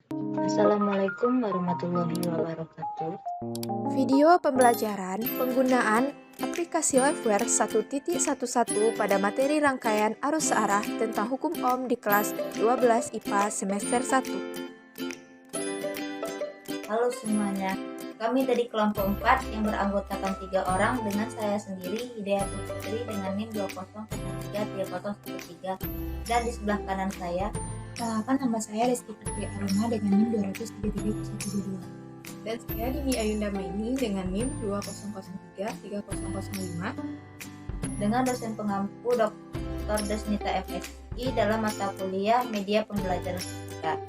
Assalamualaikum warahmatullahi wabarakatuh. Video pembelajaran penggunaan aplikasi Liveware 1.11 pada materi rangkaian arus searah tentang hukum Ohm di kelas 12 IPA semester 1. Halo semuanya, kami dari kelompok 4 yang beranggotakan 3 orang dengan saya sendiri, Hidayatul Fitri dengan NIM 20133013, dan di sebelah kanan saya, Nama saya Rizky Fitri Aruna dengan NIM 233.122. Dan saya Dini Ayunda Maini dengan NIM 20033005 dengan dosen pengampu Dr. Desnita FSI dalam mata kuliah Media Pembelajaran Fisika.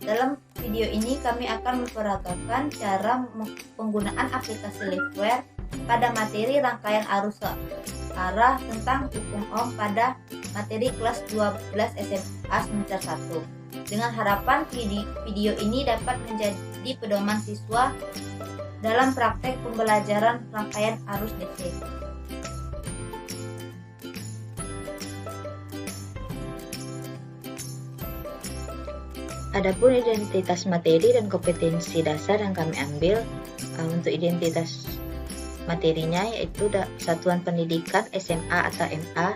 Dalam video ini kami akan memperagakan cara penggunaan aplikasi Liveware pada materi rangkaian arus searah tentang hukum Ohm pada materi kelas 12 SMA semester 1. Dengan harapan video ini dapat menjadi pedoman siswa dalam praktek pembelajaran rangkaian arus DC. Adapun identitas materi dan kompetensi dasar yang kami ambil, untuk identitas materinya yaitu satuan pendidikan SMA atau MA,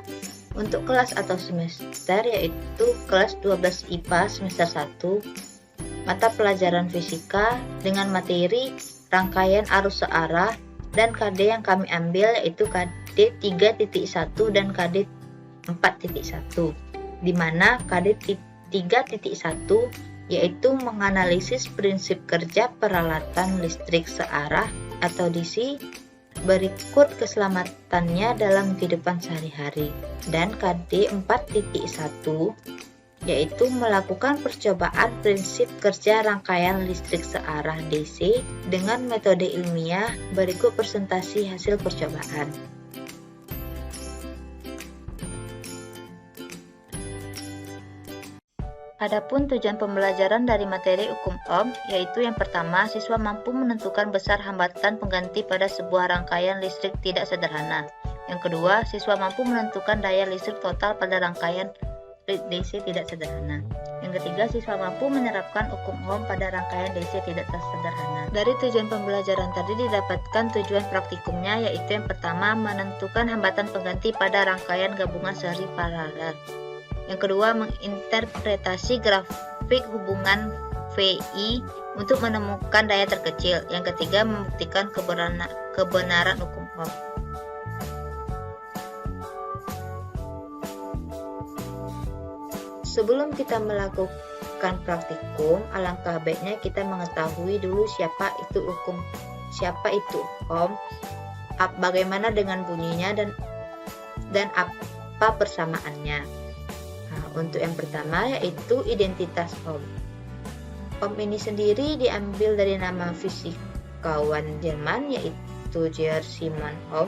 untuk kelas atau semester yaitu kelas 12 IPA semester 1, mata pelajaran fisika dengan materi rangkaian arus searah, dan KD yang kami ambil yaitu KD 3.1 dan KD 4.1, di mana KD 3.1 yaitu menganalisis prinsip kerja peralatan listrik searah atau DC berikut keselamatannya dalam kehidupan sehari-hari, dan KD 4.1 yaitu melakukan percobaan prinsip kerja rangkaian listrik searah DC dengan metode ilmiah berikut presentasi hasil percobaan. Adapun tujuan pembelajaran dari materi hukum Ohm yaitu yang pertama, siswa mampu menentukan besar hambatan pengganti pada sebuah rangkaian listrik tidak sederhana. Yang kedua, siswa mampu menentukan daya listrik total pada rangkaian DC tidak sederhana. Yang ketiga, siswa mampu menerapkan hukum Ohm pada rangkaian DC tidak sederhana. Dari tujuan pembelajaran tadi didapatkan tujuan praktikumnya, yaitu yang pertama, menentukan hambatan pengganti pada rangkaian gabungan seri paralel. Yang kedua, menginterpretasi grafik hubungan VI untuk menemukan daya terkecil. Yang ketiga, membuktikan kebenaran hukum Ohm. Sebelum kita melakukan praktikum, alangkah baiknya kita mengetahui dulu siapa itu Ohm, bagaimana dengan bunyinya dan apa persamaannya. Untuk yang pertama yaitu identitas Ohm. Ohm ini sendiri diambil dari nama fisikawan Jerman yaitu Georg Simon Ohm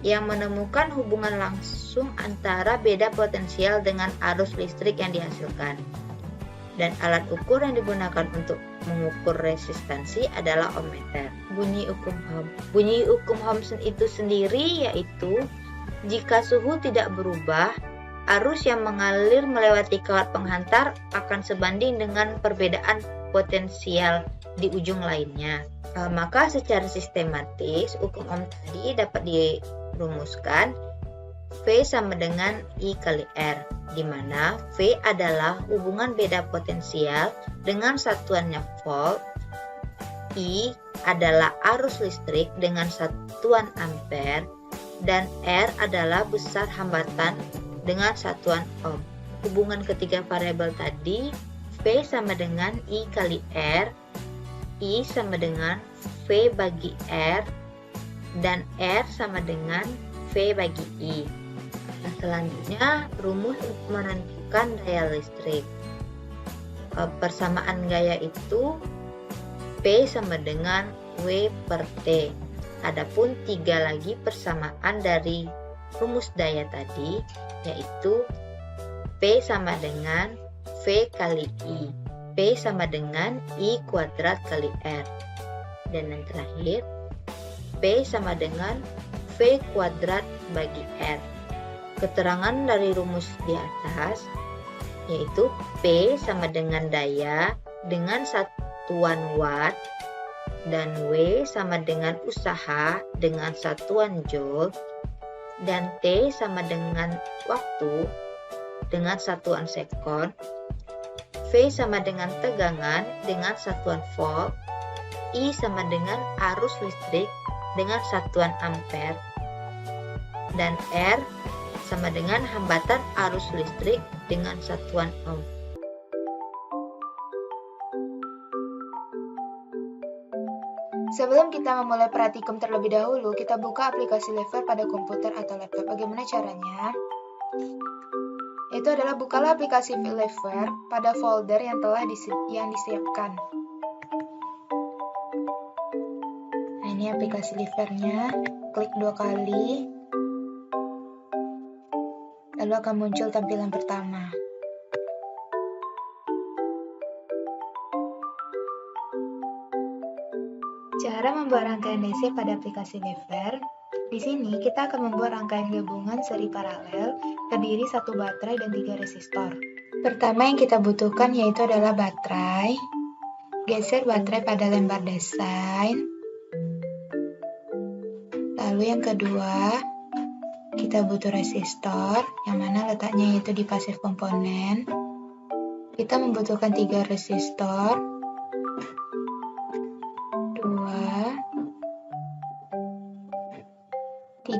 yang menemukan hubungan langsung antara beda potensial dengan arus listrik yang dihasilkan. Dan alat ukur yang digunakan untuk mengukur resistansi adalah ohmmeter. Bunyi hukum Ohm itu sendiri yaitu jika suhu tidak berubah, arus yang mengalir melewati kawat penghantar akan sebanding dengan perbedaan potensial di ujung lainnya. Maka secara sistematis hukum Ohm tadi dapat dirumuskan V sama dengan I kali R, di mana V adalah hubungan beda potensial dengan satuannya volt, I adalah arus listrik dengan satuan ampere, dan R adalah besar hambatan dengan satuan Ohm. Hubungan ketiga variabel tadi, V sama dengan I kali R, I sama dengan V bagi R, dan R sama dengan V bagi I. Nah, selanjutnya rumus untuk menentukan daya listrik. Persamaan gaya itu P sama dengan W per T. Adapun tiga lagi persamaan dari rumus daya tadi, yaitu P sama dengan V kali I, P sama dengan I kuadrat kali R, dan yang terakhir P sama dengan V kuadrat bagi R. Keterangan dari rumus di atas yaitu P sama dengan daya dengan satuan watt, dan W sama dengan usaha dengan satuan joule, dan T sama dengan waktu dengan satuan sekon, V sama dengan tegangan dengan satuan volt, I sama dengan arus listrik dengan satuan ampere, dan R sama dengan hambatan arus listrik dengan satuan ohm. Sebelum kita memulai praktikum terlebih dahulu, kita buka aplikasi Liveware pada komputer atau laptop. Bagaimana caranya? Itu adalah bukalah aplikasi Liveware pada folder yang telah disiapkan. Nah, ini aplikasi Liveware-nya. Klik 2 kali. Lalu akan muncul tampilan pertama. Cara membuat rangkaian DC pada aplikasi Liveware. Di sini kita akan membuat rangkaian gabungan seri paralel terdiri 1 baterai dan 3 resistor. Pertama yang kita butuhkan yaitu adalah baterai. Geser baterai pada lembar desain. Lalu yang kedua, kita butuh resistor, yang mana letaknya yaitu di pasif komponen. Kita membutuhkan 3 resistor. 3.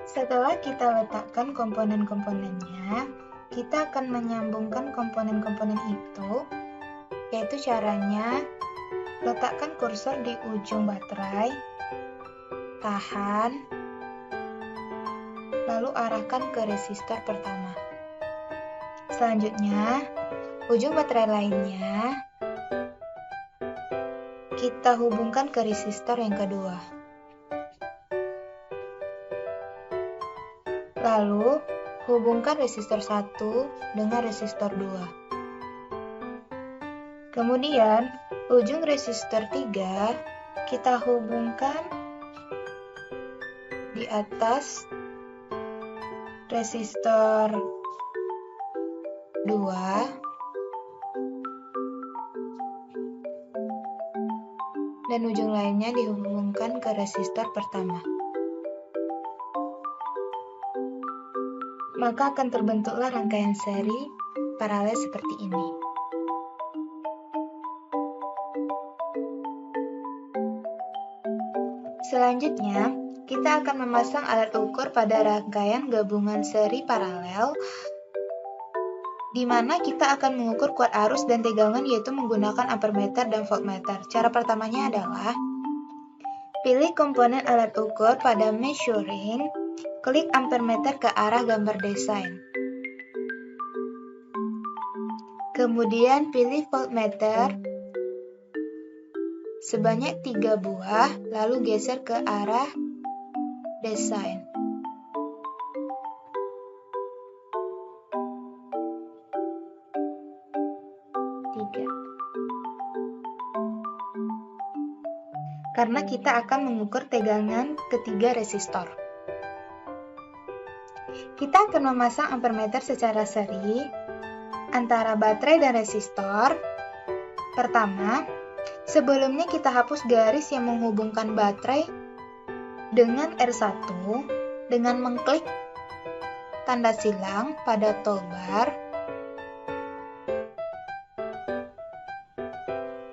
Setelah kita letakkan komponen-komponennya, kita akan menyambungkan komponen-komponen itu, yaitu caranya letakkan kursor di ujung baterai, tahan, lalu arahkan ke resistor pertama. Selanjutnya, ujung baterai lainnya kita hubungkan ke resistor yang kedua. Lalu, hubungkan resistor 1 dengan resistor 2. Kemudian, ujung resistor 3 kita hubungkan di atas resistor 2 dan ujung lainnya dihubungkan ke resistor pertama. Maka akan terbentuklah rangkaian seri paralel seperti ini. Selanjutnya, kita akan memasang alat ukur pada rangkaian gabungan seri paralel, di mana kita akan mengukur kuat arus dan tegangan yaitu menggunakan ampermeter dan voltmeter. Cara pertamanya adalah pilih komponen alat ukur pada measuring, klik ampermeter ke arah gambar desain. Kemudian pilih voltmeter sebanyak 3 buah, lalu geser ke arah desain. Karena kita akan mengukur tegangan ketiga resistor. Kita akan memasang ampermeter secara seri antara baterai dan resistor. Pertama, sebelumnya kita hapus garis yang menghubungkan baterai dengan R1 dengan mengklik tanda silang pada toolbar.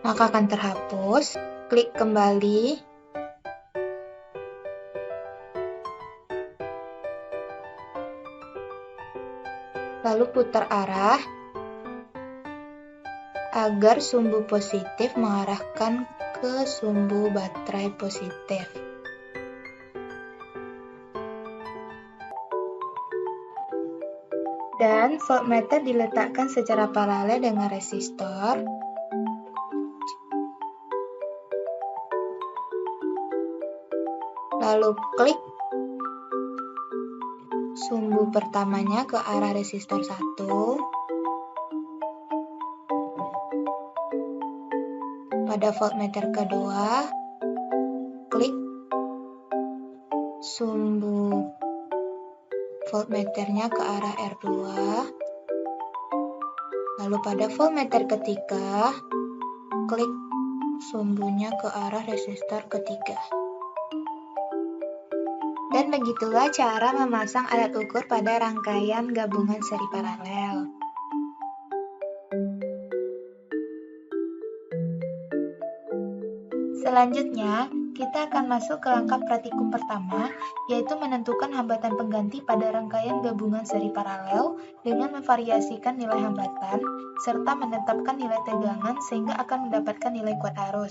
Maka akan terhapus. Klik kembali. Lalu putar arah agar sumbu positif mengarahkan ke sumbu baterai positif. Dan voltmeter diletakkan secara paralel dengan resistor. Lalu klik sumbu pertamanya ke arah resistor 1. Pada voltmeter kedua, klik sumbu voltmeternya ke arah R2. Lalu pada voltmeter ketiga, klik sumbunya ke arah resistor ketiga. Dan begitulah cara memasang alat ukur pada rangkaian gabungan seri paralel. Selanjutnya, kita akan masuk ke langkah praktikum pertama, yaitu menentukan hambatan pengganti pada rangkaian gabungan seri paralel dengan memvariasikan nilai hambatan, serta menetapkan nilai tegangan sehingga akan mendapatkan nilai kuat arus.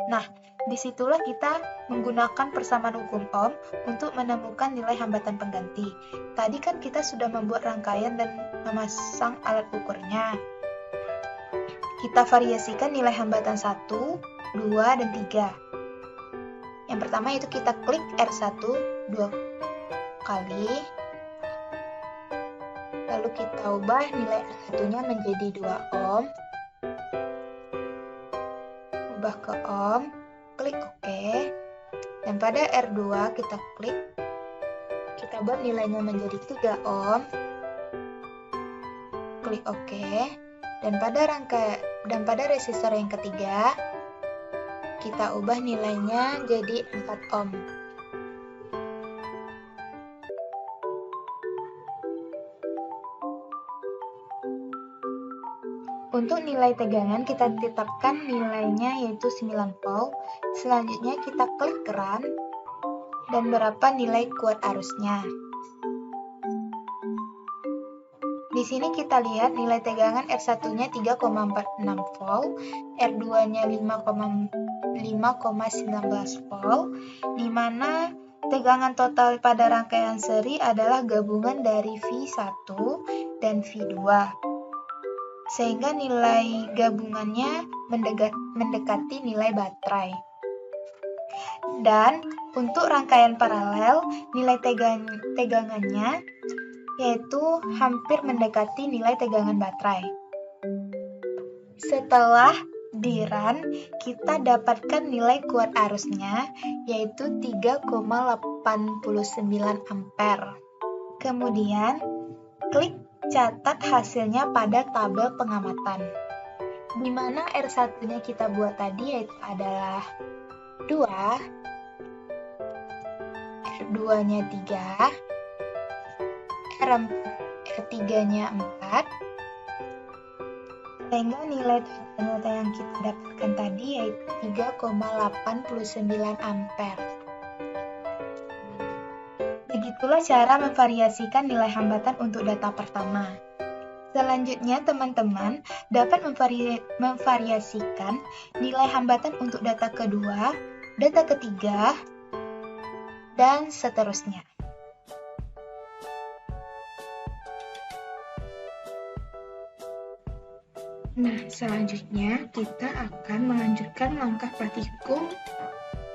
Nah, disitulah kita menggunakan persamaan hukum Ohm untuk menemukan nilai hambatan pengganti. Tadi kan kita sudah membuat rangkaian dan memasang alat ukurnya. Kita variasikan nilai hambatan 1, 2, dan 3. Yang pertama itu kita klik R1 2 kali. Lalu kita ubah nilai R1-nya menjadi 2 ohm. Ubah ke ohm, klik OK. Dan pada R2 kita klik, kita buat nilainya menjadi 3 ohm. Klik OK. Dan pada resistor yang ketiga, kita ubah nilainya jadi 4 ohm. Untuk nilai tegangan kita tetapkan nilainya yaitu 9 volt. Selanjutnya kita klik run dan berapa nilai kuat arusnya. Di sini kita lihat nilai tegangan R1-nya 3,46 volt, R2-nya 5,19 volt, di mana tegangan total pada rangkaian seri adalah gabungan dari V1 dan V2. Sehingga nilai gabungannya mendekati nilai baterai. Dan untuk rangkaian paralel, nilai tegangannya yaitu hampir mendekati nilai tegangan baterai. Setelah di-run, kita dapatkan nilai kuat arusnya yaitu 3,89 ampere. Kemudian, klik catat hasilnya pada tabel pengamatan. Di mana R1-nya kita buat tadi yaitu adalah 2, R2-nya 3, R3-nya 4, sehingga nilai total yang kita dapatkan tadi yaitu 3,89 ampere. Begitulah cara memvariasikan nilai hambatan untuk data pertama. Selanjutnya, teman-teman dapat memvariasikan nilai hambatan untuk data kedua, data ketiga, dan seterusnya. Nah, selanjutnya kita akan melanjutkan langkah praktikum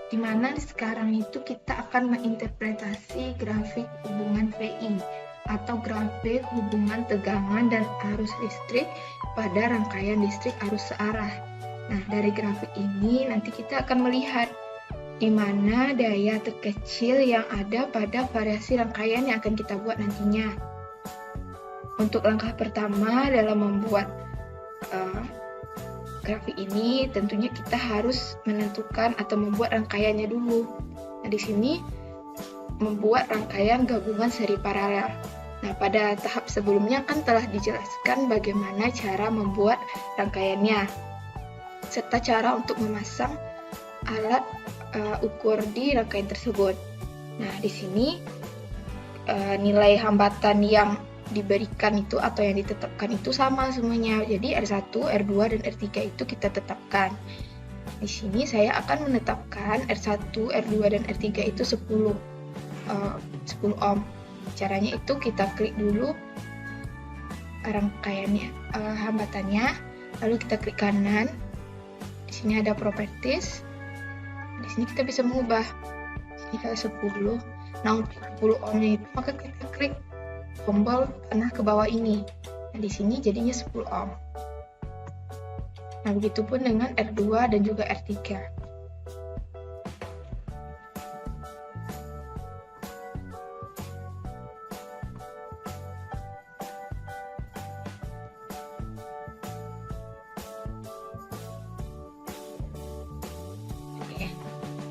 di mana sekarang itu kita akan menginterpretasi grafik hubungan VI atau grafik hubungan tegangan dan arus listrik pada rangkaian listrik arus searah. Nah, dari grafik ini nanti kita akan melihat di mana daya terkecil yang ada pada variasi rangkaian yang akan kita buat nantinya. Untuk langkah pertama dalam membuat grafik ini tentunya kita harus menentukan atau membuat rangkaiannya dulu. Nah, di sini membuat rangkaian gabungan seri paralel. Nah, pada tahap sebelumnya kan telah dijelaskan bagaimana cara membuat rangkaiannya serta cara untuk memasang alat ukur di rangkaian tersebut. Nah, di sini nilai hambatan yang diberikan itu atau yang ditetapkan itu sama semuanya. Jadi R1, R2, dan R3 itu kita tetapkan. Di sini saya akan menetapkan R1, R2, dan R3 itu 10 ohm. Caranya itu kita klik dulu rangkaiannya, hambatannya, lalu kita klik kanan. Di sini ada properties. Di sini kita bisa mengubah. Ini kayak 10. Nah, untuk 10 ohmnya itu maka kita klik tombol panah ke bawah ini. Nah, di sini jadinya 10 ohm. Nah, begitupun dengan R2 dan juga R3.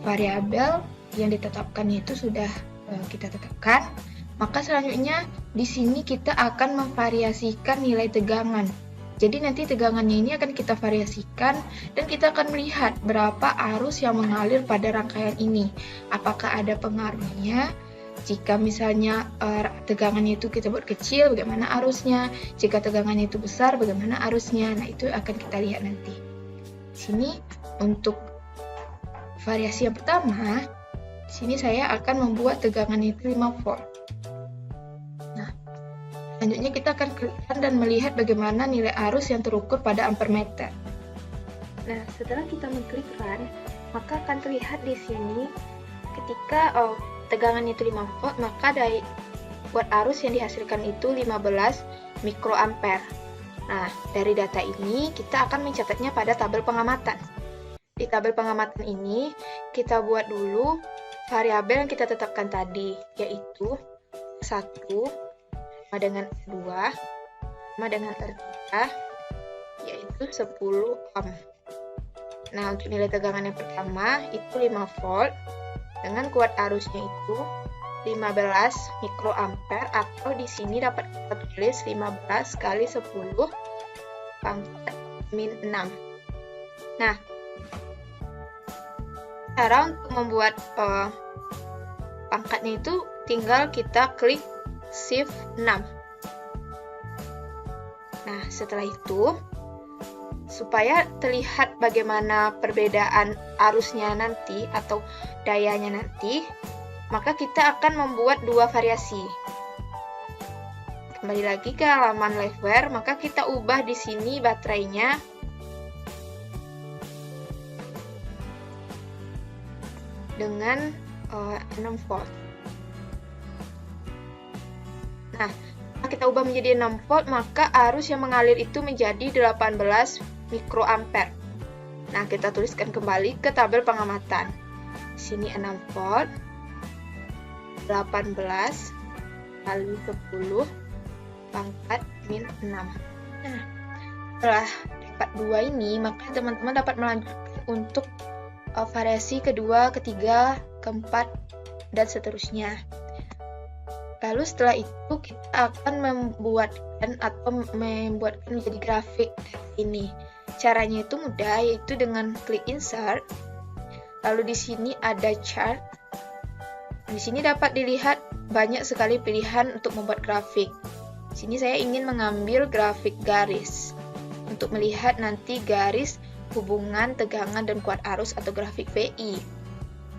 variabel yang ditetapkannya itu sudah kita tetapkan, maka selanjutnya di sini kita akan memvariasikan nilai tegangan. Jadi nanti tegangannya ini akan kita variasikan dan kita akan melihat berapa arus yang mengalir pada rangkaian ini. Apakah ada pengaruhnya? Jika misalnya tegangannya itu kita buat kecil, bagaimana arusnya? Jika tegangannya itu besar, bagaimana arusnya? Nah, itu akan kita lihat nanti. Di sini untuk variasi yang pertama, di sini saya akan membuat tegangannya itu 5 volt. Nah, selanjutnya kita akan klikkan dan melihat bagaimana nilai arus yang terukur pada ampere meter. Nah, setelah kita mengklik run, maka akan terlihat di sini ketika tegangannya itu 5 volt, maka buat arus yang dihasilkan itu 15 mikroampere. Nah, dari data ini kita akan mencatatnya pada tabel pengamatan. Di tabel pengamatan ini, kita buat dulu variabel yang kita tetapkan tadi, yaitu 1 sama dengan 2 sama dengan R3, yaitu 10 ohm. Nah, untuk nilai tegangan yang pertama itu 5 volt dengan kuat arusnya itu 15 mikroampere, atau di sini dapat kita tulis 15 kali 10 pangkat min 6. Nah, cara untuk membuat pangkatnya itu tinggal kita klik shift 6. Nah, setelah itu, supaya terlihat bagaimana perbedaan arusnya nanti atau dayanya nanti, maka kita akan membuat dua variasi. Kembali lagi ke halaman Liveware, maka kita ubah di sini baterainya dengan 6 volt. Nah, kita ubah menjadi 6 volt, maka arus yang mengalir itu menjadi 18 mikroampere. Nah, kita tuliskan kembali ke tabel pengamatan. Di sini 6 volt, 18 kali 10 pangkat min 6. Nah, setelah dapat 2 ini, maka teman-teman dapat melanjutkan untuk variasi kedua, ketiga, keempat, dan seterusnya. Lalu setelah itu kita akan membuatkan menjadi grafik ini. Caranya itu mudah, yaitu dengan klik insert. Lalu di sini ada chart. Di sini dapat dilihat banyak sekali pilihan untuk membuat grafik. Di sini saya ingin mengambil grafik garis untuk melihat nanti garis hubungan tegangan dan kuat arus atau grafik VI.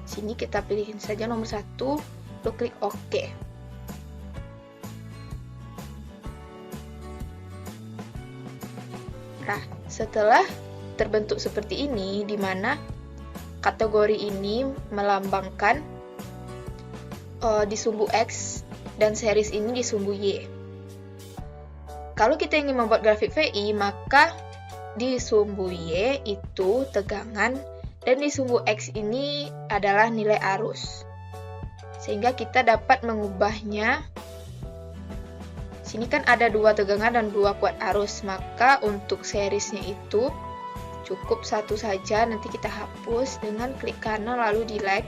Di sini kita pilihin saja nomor 1, lalu klik OK. Nah, setelah terbentuk seperti ini, di mana kategori ini melambangkan di sumbu X dan series ini di sumbu Y. Kalau kita ingin membuat grafik VI, maka di sumbu Y itu tegangan dan di sumbu X ini adalah nilai arus. Sehingga kita dapat mengubahnya. Sini kan ada 2 tegangan dan 2 kuat arus, maka untuk seriesnya itu cukup 1 saja, nanti kita hapus dengan klik kanan lalu delete.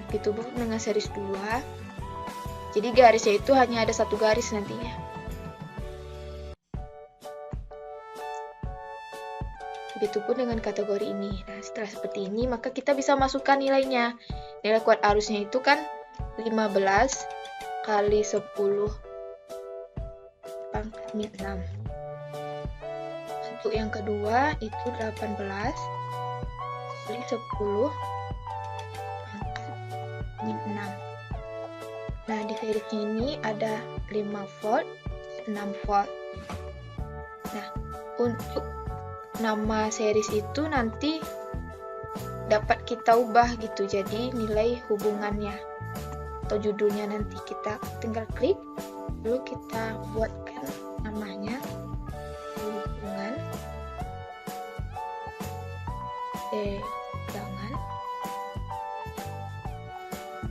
Begitu pun dengan series 2. Jadi garisnya itu hanya ada 1 garis nantinya. Begitupun dengan kategori ini. Nah, setelah seperti ini, maka kita bisa masukkan nilainya. Nilai kuat arusnya itu kan 15 kali 10 pangkat min 6. Untuk yang kedua itu 18 kali 10 pangkat min 6. Nah, di seriesnya ini ada 5 volt, 6 volt. Nah, untuk nama series itu nanti dapat kita ubah gitu, jadi nilai hubungannya atau judulnya nanti kita tinggal klik, lalu kita buatkan namanya hubungan tegangan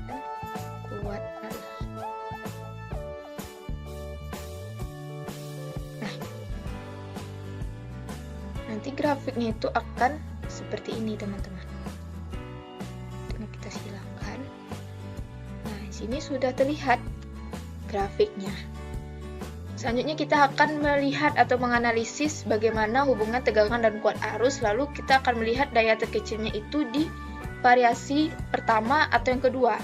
dan kuat arus. Nanti grafiknya itu akan seperti ini teman-teman. sini sudah terlihat grafiknya. Selanjutnya kita akan melihat atau menganalisis bagaimana hubungan tegangan dan kuat arus, lalu kita akan melihat daya terkecilnya itu di variasi pertama atau yang kedua.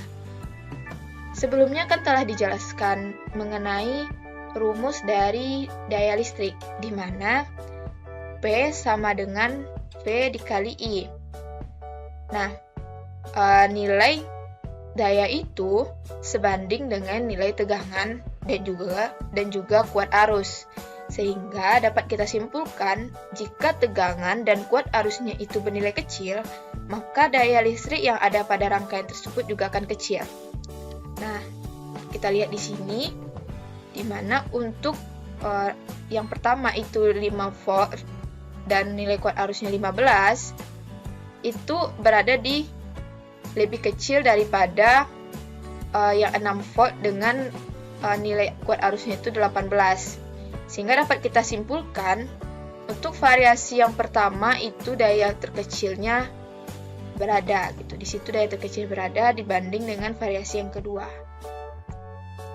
Sebelumnya kan telah dijelaskan mengenai rumus dari daya listrik, di mana P sama dengan V dikali I. Nah, nilai daya itu sebanding dengan nilai tegangan dan juga kuat arus. Sehingga dapat kita simpulkan, jika tegangan dan kuat arusnya itu bernilai kecil, maka daya listrik yang ada pada rangkaian tersebut juga akan kecil. Nah, kita lihat di sini, di mana untuk yang pertama itu 5 volt dan nilai kuat arusnya 15, itu berada di lebih kecil daripada yang 6 volt dengan nilai kuat arusnya itu 18. Sehingga dapat kita simpulkan, untuk variasi yang pertama itu daya terkecilnya berada gitu. Di situ daya terkecil berada dibanding dengan variasi yang kedua.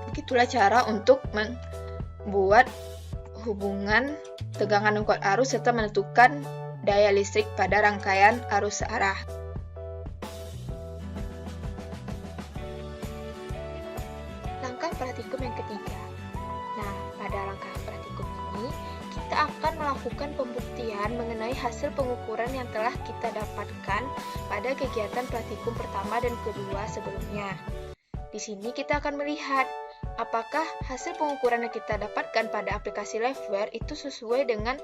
Begitulah cara untuk membuat hubungan tegangan dan kuat arus serta menentukan daya listrik pada rangkaian arus searah. Langkah praktikum yang ketiga. Nah, pada langkah praktikum ini, kita akan melakukan pembuktian mengenai hasil pengukuran yang telah kita dapatkan pada kegiatan praktikum pertama dan kedua sebelumnya. Di sini kita akan melihat apakah hasil pengukuran yang kita dapatkan pada aplikasi Liveware itu sesuai dengan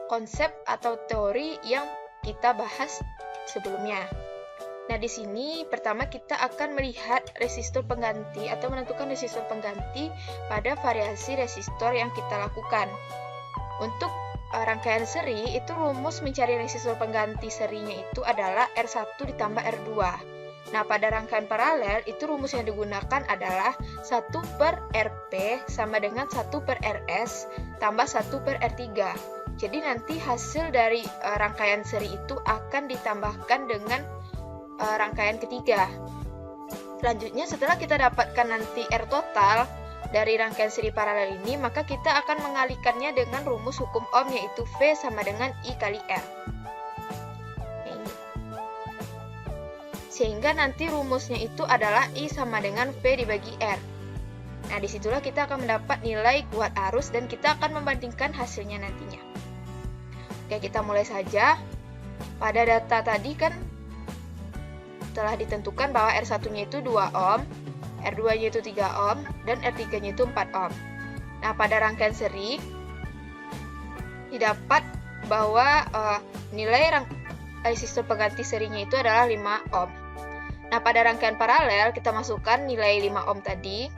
konsep atau teori yang kita bahas sebelumnya. Nah, di sini pertama kita akan melihat resistor pengganti atau menentukan resistor pengganti pada variasi resistor yang kita lakukan. Untuk rangkaian seri, itu rumus mencari resistor pengganti serinya itu adalah R1 ditambah R2. Nah, pada rangkaian paralel, itu rumus yang digunakan adalah 1/Rp sama dengan 1/Rs tambah 1/R3. Jadi nanti hasil dari rangkaian seri itu akan ditambahkan dengan rangkaian ketiga. Selanjutnya, setelah kita dapatkan nanti R total dari rangkaian seri paralel ini, maka kita akan mengalihkannya dengan rumus hukum Ohm, yaitu V sama dengan I kali R. Sehingga nanti rumusnya itu adalah I sama dengan V dibagi R. Nah, disitulah kita akan mendapat nilai kuat arus dan kita akan membandingkan hasilnya nantinya. Oke, kita mulai saja. Pada data tadi kan telah ditentukan bahwa R1-nya itu 2 ohm, R2-nya itu 3 ohm, dan R3-nya itu 4 ohm. Nah, pada rangkaian seri, didapat bahwa nilai resistor pengganti serinya itu adalah 5 ohm. Nah, pada rangkaian paralel, kita masukkan nilai 5 ohm tadi,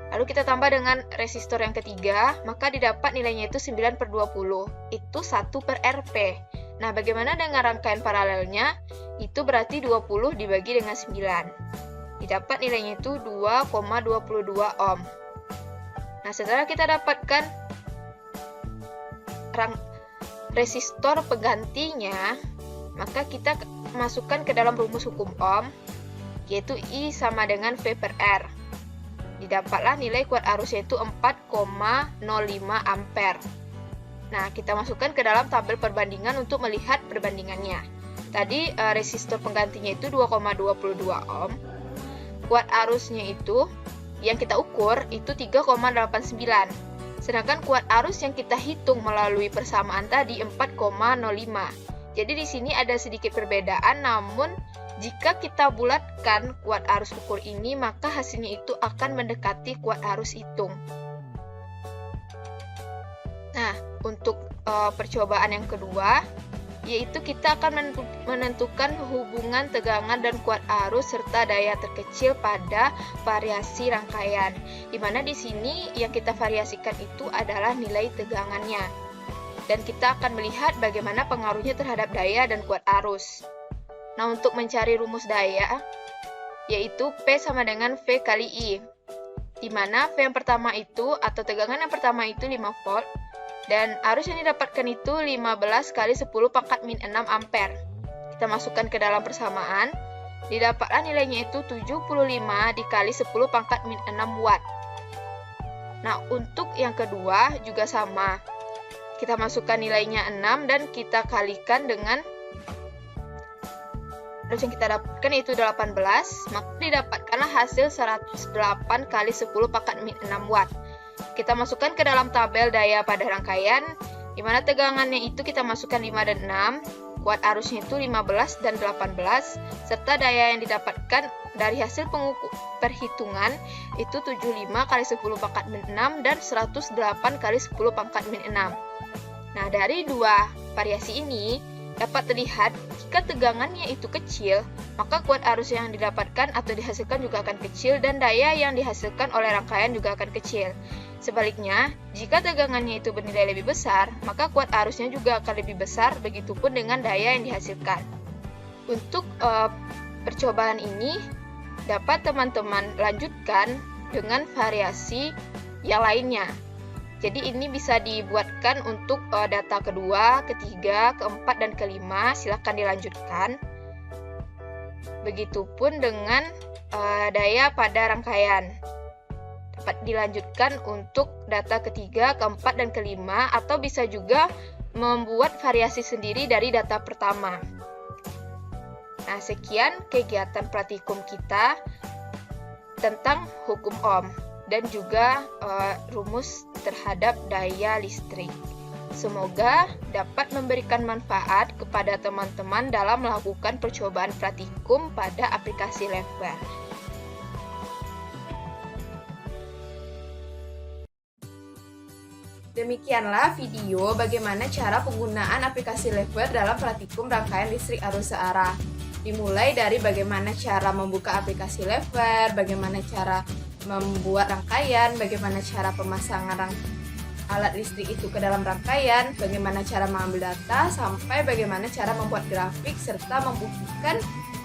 lalu kita tambah dengan resistor yang ketiga, maka didapat nilainya itu 9/20, itu 1/Rp. Nah, bagaimana dengan rangkaian paralelnya? Itu berarti 20 dibagi dengan 9. Didapat nilainya itu 2,22 ohm. Nah, setelah kita dapatkan resistor penggantinya, maka kita masukkan ke dalam rumus hukum Ohm, yaitu I sama dengan V/R. Didapatlah nilai kuat arusnya itu 4,05 ampere. Nah, kita masukkan ke dalam tabel perbandingan untuk melihat perbandingannya. Tadi resistor penggantinya itu 2,22 ohm. Kuat arusnya itu yang kita ukur itu 3,89. Sedangkan kuat arus yang kita hitung melalui persamaan tadi 4,05. Jadi di sini ada sedikit perbedaan, namun jika kita bulatkan kuat arus ukur ini, maka hasilnya itu akan mendekati kuat arus hitung. Nah, untuk percobaan yang kedua, yaitu kita akan menentukan hubungan tegangan dan kuat arus serta daya terkecil pada variasi rangkaian. Di mana di sini yang kita variasikan itu adalah nilai tegangannya. Dan kita akan melihat bagaimana pengaruhnya terhadap daya dan kuat arus. Nah, untuk mencari rumus daya, yaitu P sama dengan V kali I. Di mana V yang pertama itu, atau tegangan yang pertama itu 5 volt, dan arus yang didapatkan itu 15 kali 10⁻⁻⁶ ampere. Kita masukkan ke dalam persamaan. didapatlah nilainya itu 75 dikali 10 pangkat min 6 watt. Nah, untuk yang kedua juga sama. Kita masukkan nilainya 6 dan kita kalikan dengan terus yang kita dapatkan yaitu 18, maka didapatkanlah hasil 108 kali 10 pangkat min 6 watt. Kita masukkan ke dalam tabel daya pada rangkaian, di mana tegangannya itu kita masukkan 5 dan 6, kuat arusnya itu 15 dan 18, serta daya yang didapatkan dari hasil perhitungan itu 75 kali 10 pangkat min 6 dan 108 kali 10 pangkat min 6. Nah, dari dua variasi ini dapat terlihat jika tegangannya itu kecil, maka kuat arus yang didapatkan atau dihasilkan juga akan kecil dan daya yang dihasilkan oleh rangkaian juga akan kecil. Sebaliknya, jika tegangannya itu bernilai lebih besar, maka kuat arusnya juga akan lebih besar, begitupun dengan daya yang dihasilkan. Untuk percobaan ini dapat teman-teman lanjutkan dengan variasi yang lainnya. Jadi ini bisa dibuatkan untuk data kedua, ketiga, keempat, dan kelima. Silahkan dilanjutkan. Begitupun dengan daya pada rangkaian. Dapat dilanjutkan untuk data ketiga, keempat, dan kelima. Atau bisa juga membuat variasi sendiri dari data pertama. Nah, sekian kegiatan praktikum kita tentang hukum Ohm dan juga rumus terhadap daya listrik. Semoga dapat memberikan manfaat kepada teman-teman dalam melakukan percobaan praktikum pada aplikasi Liveware. Demikianlah video bagaimana cara penggunaan aplikasi Liveware dalam praktikum rangkaian listrik arus searah. Dimulai dari bagaimana cara membuka aplikasi Liveware, bagaimana cara membuat rangkaian, bagaimana cara pemasangan alat listrik itu ke dalam rangkaian, bagaimana cara mengambil data, sampai bagaimana cara membuat grafik, serta membuktikan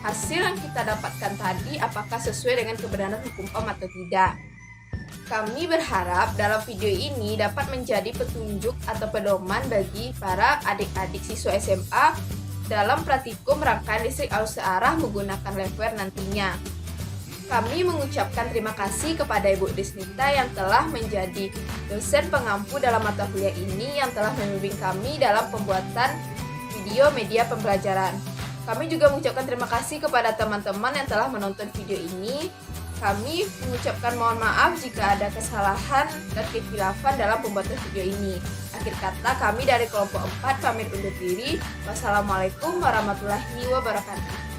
hasil yang kita dapatkan tadi apakah sesuai dengan kebenaran hukum Ohm atau tidak. Kami berharap dalam video ini dapat menjadi petunjuk atau pedoman bagi para adik-adik siswa SMA dalam praktikum rangkaian listrik arus searah menggunakan Liveware nantinya. Kami mengucapkan terima kasih kepada Ibu Desnita yang telah menjadi dosen pengampu dalam mata kuliah ini yang telah membimbing kami dalam pembuatan video media pembelajaran. Kami juga mengucapkan terima kasih kepada teman-teman yang telah menonton video ini. Kami mengucapkan mohon maaf jika ada kesalahan dan kekhilafan dalam pembuatan video ini. Akhir kata, kami dari kelompok 4 pamit undur diri. Wassalamualaikum warahmatullahi wabarakatuh.